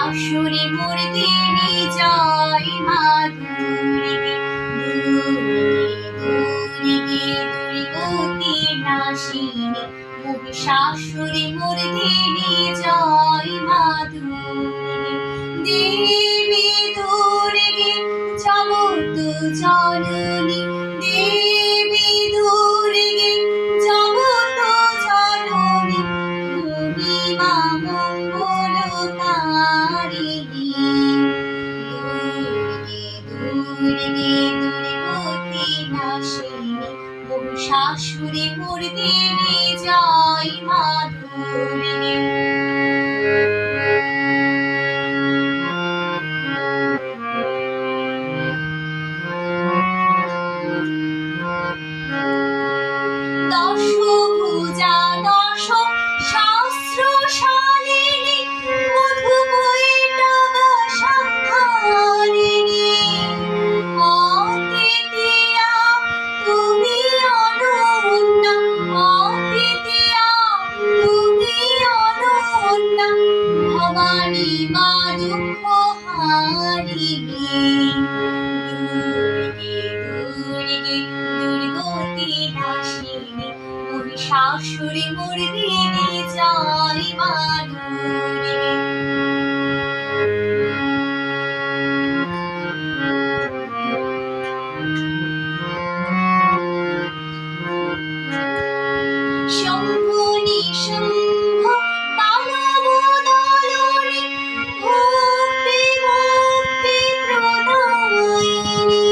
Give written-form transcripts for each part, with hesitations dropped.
মহিষাসুরি মর্দিনী জয় মা দুর্গে দুর্গে দুর্গতি নাশিনী মহিষাসুরি মর্দিনী জয় মা দুর্গে দেবী দুর্গে জগত জননী দেবী দুর্গে জগত জননী তুমি মা মঙ্গলকারিণী দুর্গে দুর্গে দুর্গতি নাশিনী মহিষাসুরি মর্দিনী জয় মা দুর্গে দশভুজা দশ সহস্রশালিনী মধুকৈটভা সংহারিণী অদ্বিতীয়া তুমি অনন্যা অদ্বিতীয়া তুমি অনন্যা ভবানী মা দুঃখহারিণী দুর্গে দুর্গে দুর্গতি নাশিনী মহিষাসুরি মর্দিনী জয় মা দুর্গে শম্ভু নিঃশম্ভ দানব দলনে ভক্তি ভক্তি প্রদায়িনী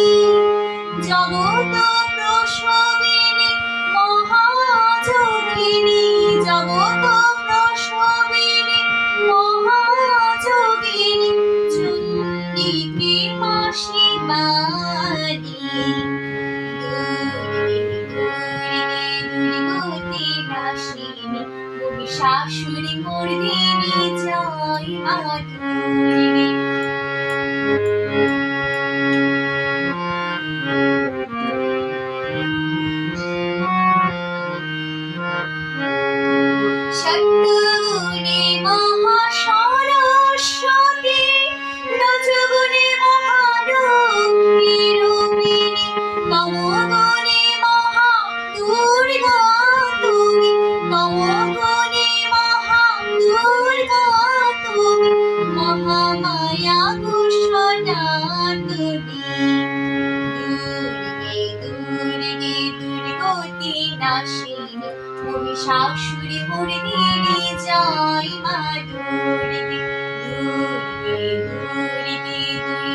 জগত প্রসবিনী মহাযোগিনী জগত প্রসবিনী মহাযোগিনী চন্ডিকে মা শিবানী দুর্গে দুর্গে দুর্গতি নাশিনী মহিষাসুরি মর্দিনী জয় মা দুর্গে ষট্গুণে মহাসরস্বতী রজগুণে মহালক্ষ্মী রূপিণী তমগুণে মহাদুর্গা তুমি তমগুণে মহাদুর্গা তুমি মহামায়া সনাতনী দুর্গে দুর্গে দুর্গতি নাশিনী মহিষাসুরি মর্দিনী জয় মা দুর্গে দুর্গে দুর্গে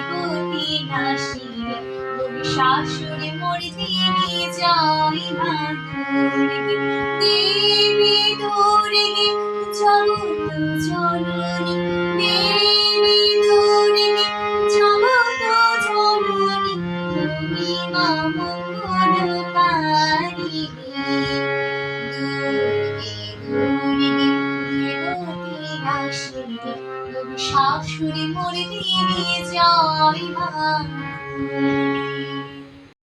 দুর্গতি নাশিনী মহিষাসুরি মর্দিনী জয় মা দুর্গে দেবী দুর্গে জগত জননী দেবী দুর্গে জগত জননী তুমি মা মঙ্গলকারিণী দুর্গে দুর্গে দুর্গতি নাশিনী মহিষাসুরি মর্দিনী জয় মা